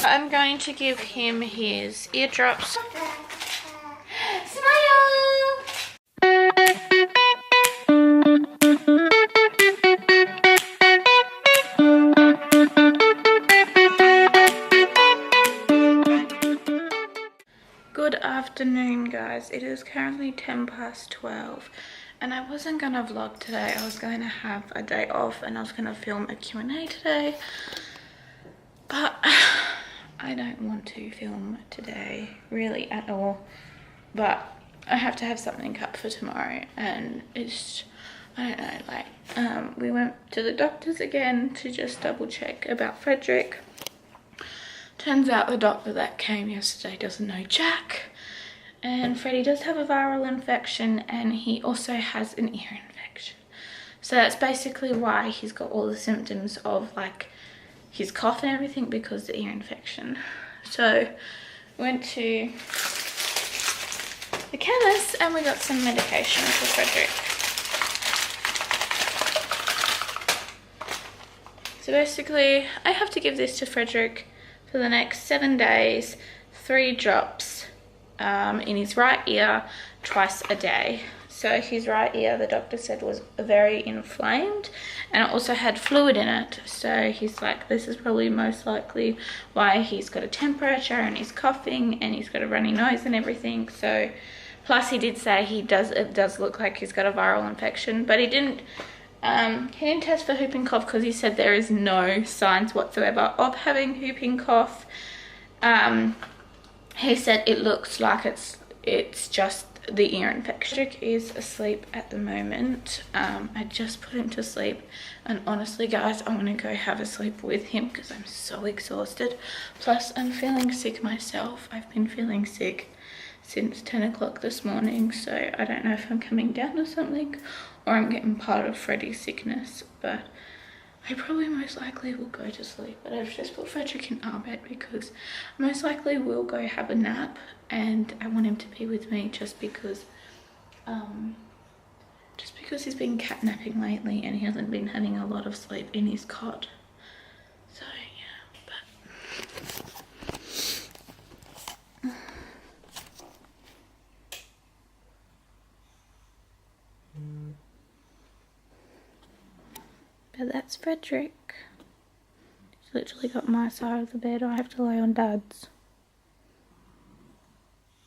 I'm going to give him his eardrops. Good afternoon, guys. It is currently 12:10 and I wasn't gonna vlog today. I was going to have a day off and I was gonna film a Q&A today, but I don't want to film today really at all. But I have to have something up for tomorrow, and it's, I don't know, like we went to the doctors again to just double check about Frederick. Turns out the doctor that came yesterday doesn't know jack, and Freddie does have a viral infection and he also has an ear infection. So that's basically why he's got all the symptoms of like his cough and everything, because of the ear infection. So went to the chemist and we got some medication for Frederick. So basically I have to give this to Frederick for the next 7 days, 3 drops in his right ear twice a day. So his right ear, the doctor said, was very inflamed and it also had fluid in it. So he's like, this is probably most likely why he's got a temperature and he's coughing and he's got a runny nose and everything. So plus he did say it does look like he's got a viral infection, but he didn't test for whooping cough because he said there is no signs whatsoever of having whooping cough. He said it looks like it's just the ear infection. Frederick is asleep at the moment. I just put him to sleep, and honestly guys, I want to go have a sleep with him because I'm so exhausted. Plus I'm feeling sick myself. I've been feeling sick since 10 o'clock this morning, so I don't know if I'm coming down or something or I'm getting part of Freddie's sickness, but I probably most likely will go to sleep. But I've just put Frederick in our bed because most likely we'll go have a nap, and I want him to be with me just because he's been catnapping lately and he hasn't been having a lot of sleep in his cot. So yeah, but that's Frederick. He's literally got my side of the bed. I have to lay on Dad's.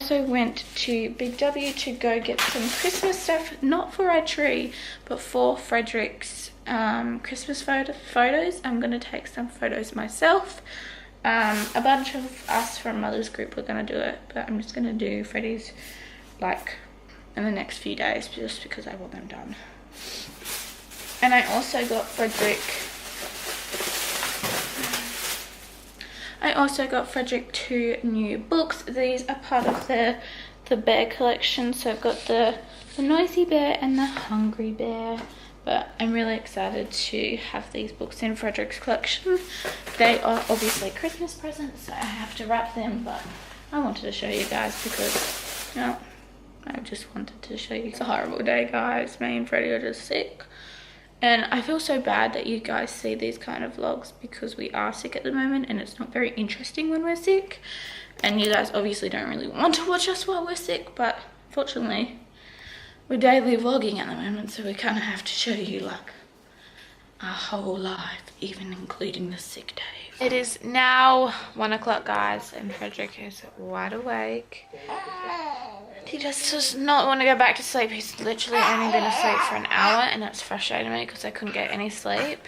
Also went to Big W to go get some Christmas stuff, not for our tree, but for Frederick's Christmas photos. I'm going to take some photos myself. A bunch of us from Mother's group were going to do it, but I'm just going to do Freddie's like in the next few days just because I want them done. And I also got Frederick 2 new books. These are part of the bear collection. So I've got the Noisy Bear and the Hungry Bear. But I'm really excited to have these books in Frederick's collection. They are obviously Christmas presents, so I have to wrap them, but I wanted to show you guys because, you know, I just wanted to show you. It's a horrible day, guys. Me and Freddie are just sick. And I feel so bad that you guys see these kind of vlogs because we are sick at the moment and it's not very interesting when we're sick. And you guys obviously don't really want to watch us while we're sick, but fortunately we're daily vlogging at the moment, so we kind of have to show you like our whole life, even including the sick days. It is now 1 o'clock, guys, and Frederick is wide awake. He just does not want to go back to sleep. He's literally only been asleep for an hour, and that's frustrating me because I couldn't get any sleep.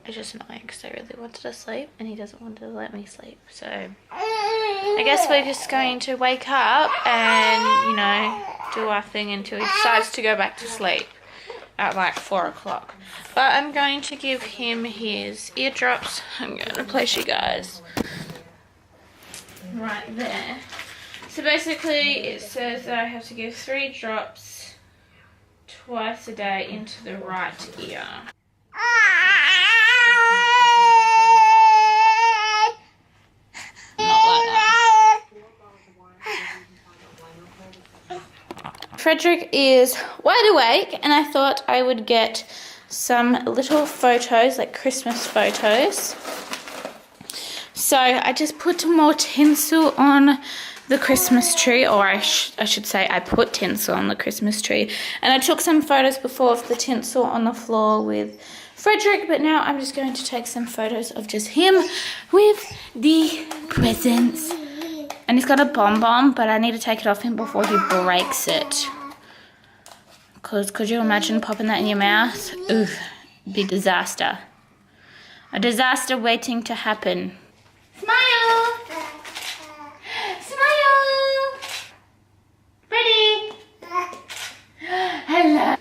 It's just annoying because I really wanted to sleep and he doesn't want to let me sleep. So I guess we're just going to wake up and, you know, do our thing until he decides to go back to sleep at like 4 o'clock. But I'm going to give him his eardrops. I'm going to place you guys right there. So basically it says that I have to give 3 drops twice a day into the right ear. Not like that. Frederick is wide awake, and I thought I would get some little photos, like Christmas photos. So I just put more tinsel on the Christmas tree, or I should say I put tinsel on the Christmas tree. And I took some photos before of the tinsel on the floor with Frederick, but now I'm just going to take some photos of just him with the presents. And he's got a bomb, but I need to take it off him before he breaks it. Because could you imagine popping that in your mouth? Oof, be disaster. A disaster waiting to happen. Smile! Smile! Freddie! Hello!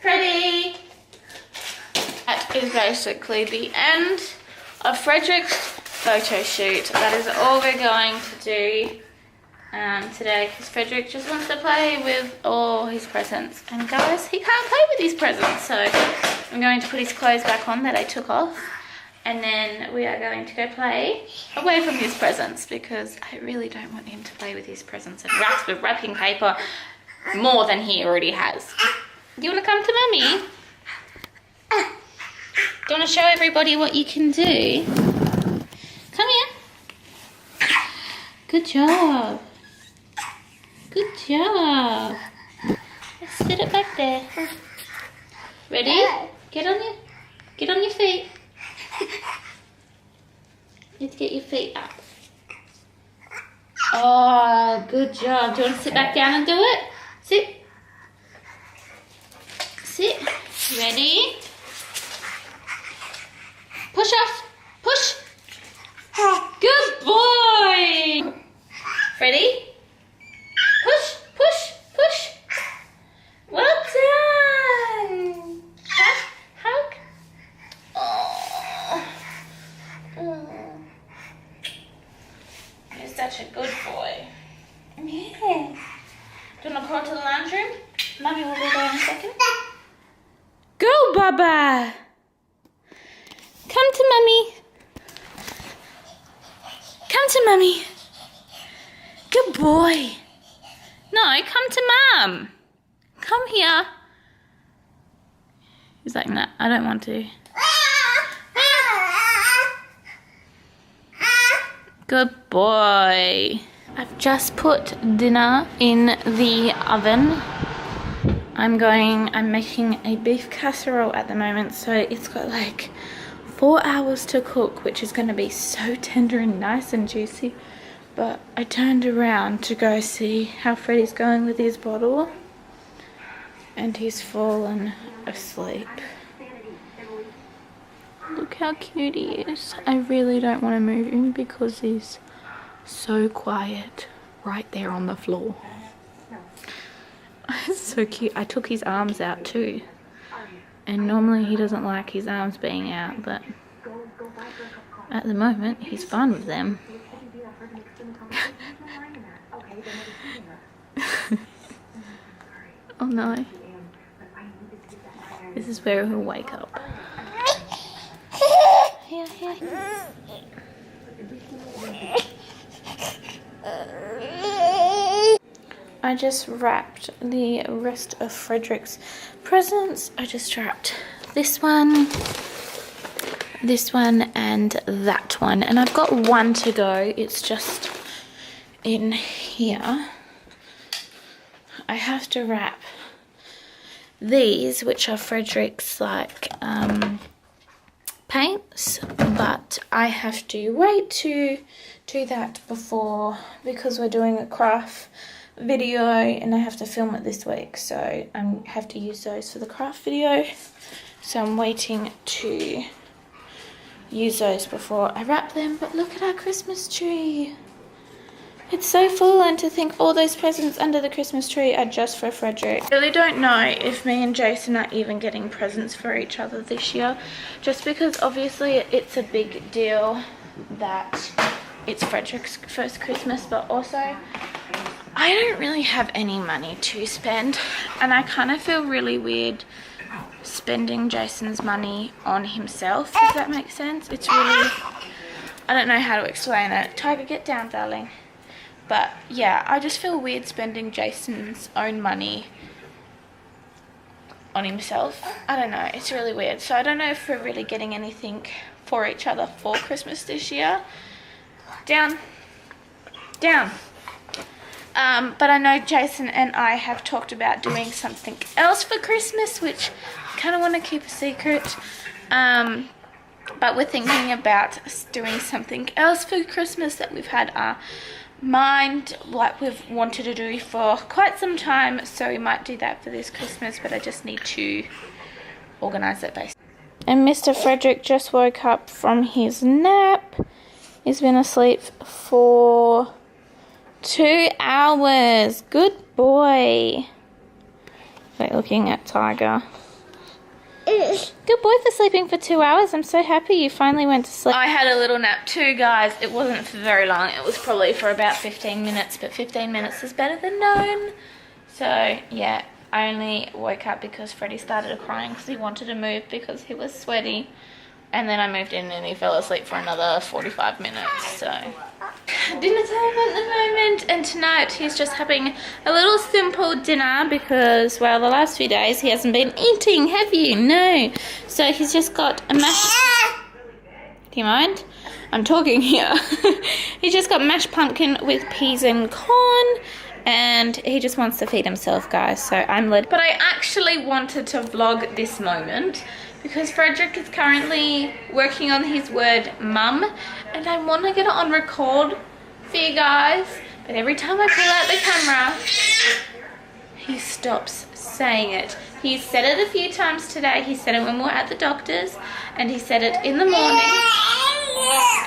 Freddie! That is basically the end of Frederick's photo shoot. That is all we're going to do today, because Frederick just wants to play with all his presents. And guys, he can't play with his presents, so I'm going to put his clothes back on that I took off. And then we are going to go play away from his presents, because I really don't want him to play with his presents and wrapped with wrapping paper more than he already has. Do you want to come to Mummy? Do you want to show everybody what you can do? Come here. Good job. Good job. Let's sit it back there. Ready? Get on your feet. Let's get your feet up. Oh, good job. Do you want to sit back down and do it? Sit. Sit. Ready? Push off. Push. Good boy. Ready? Push, push, push. Well done. Hug. Oh. You're such a good boy. Yeah. Do you want to crawl to the lounge room? Mommy will be there in a second. Go, Baba. Come to Mummy. Come to Mummy. Good boy. No, come to Mum. Come here. He's like, nah, I don't want to. Good boy. I've just put dinner in the oven. I'm making a beef casserole at the moment, so it's got like 4 hours to cook, which is going to be so tender and nice and juicy. But I turned around to go see how Freddie's going with his bottle, and he's fallen asleep. Look how cute he is. I really don't want to move him because he's so quiet right there on the floor. It's so cute. I took his arms out too. And normally he doesn't like his arms being out, but at the moment he's fine with them. Oh no. This is where he'll wake up. Here, here. I just wrapped the rest of Frederick's presents. I just wrapped this one, and that one. And I've got one to go. It's just in here. I have to wrap these, which are Frederick's like paints, but I have to wait to do that before, because we're doing a craft video and I have to film it this week, so I have to use those for the craft video. So I'm waiting to use those before I wrap them. But look at our Christmas tree. It's so full, and to think all those presents under the Christmas tree are just for Frederick. I really don't know if me and Jason are even getting presents for each other this year, just because obviously it's a big deal that it's Frederick's first Christmas, but also I don't really have any money to spend, and I kind of feel really weird spending Jason's money on himself, if that makes sense. It's really, I don't know how to explain it. Tiger, get down, darling. But yeah, I just feel weird spending Jason's own money on himself. I don't know, it's really weird. So I don't know if we're really getting anything for each other for Christmas this year. Down. But I know Jason and I have talked about doing something else for Christmas, which I kind of want to keep a secret. But we're thinking about doing something else for Christmas that we've had our mind, like we've wanted to do for quite some time. So we might do that for this Christmas, but I just need to organise it basically. And Mr. Frederick just woke up from his nap. He's been asleep for 2 hours. Good boy. Like looking at Tiger. Good boy for sleeping for 2 hours. I'm so happy you finally went to sleep. I had a little nap too, guys. It wasn't for very long. It was probably for about 15 minutes, but 15 minutes is better than none. So, yeah, I only woke up because Freddie started crying because he wanted to move because he was sweaty. And then I moved in and he fell asleep for another 45 minutes, so. Dinner time at the moment, and tonight he's just having a little simple dinner because, well, the last few days he hasn't been eating, have you? No. So he's just got a mashed... Do you mind? I'm talking here. He's just got mashed pumpkin with peas and corn, and he just wants to feed himself, guys, so I'm led. But I actually wanted to vlog this moment because Frederick is currently working on his word mum, and I want to get it on record for you guys, but every time I pull out the camera he stops saying it. He's said it a few times today. He said it when we were at the doctor's, and he said it in the morning,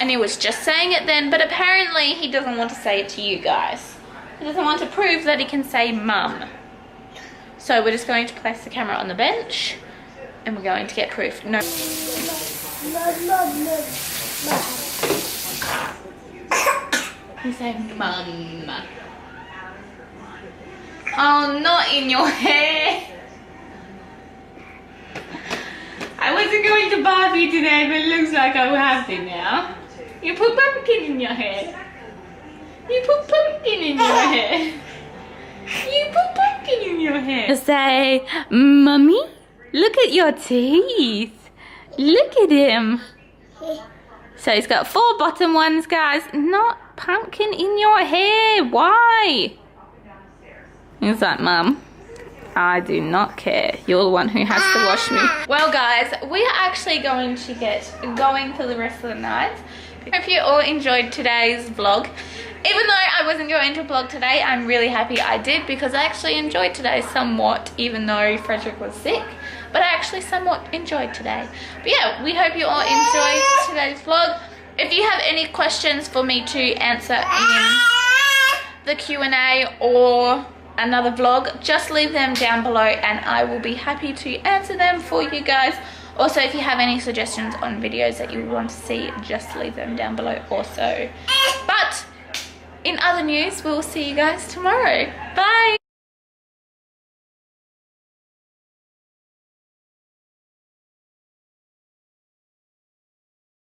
and he was just saying it then, but apparently he doesn't want to say it to you guys. He doesn't want to prove that he can say mum. So we're just going to place the camera on the bench and we're going to get proof. No. He's saying mum. Oh, not in your hair. I wasn't going to bath you today, but it looks like I will have to now. You put pumpkin in your hair. You put pumpkin in your hair. You put pumpkin in your hair. Say, Mummy, look at your teeth. Look at him. So he's got 4 bottom ones, guys. Not pumpkin in your hair. Why? He's like, Mum, I do not care. You're the one who has to wash me. Well, guys, we are actually going to get going for the rest of the night. I hope you all enjoyed today's vlog. Even though I wasn't going to vlog today, I'm really happy I did because I actually enjoyed today somewhat, even though Frederick was sick. But I actually somewhat enjoyed today. But yeah, we hope you all enjoyed today's vlog. If you have any questions for me to answer in the Q&A or another vlog, just leave them down below and I will be happy to answer them for you guys. Also, if you have any suggestions on videos that you want to see, just leave them down below also. But in other news, we'll see you guys tomorrow. Bye!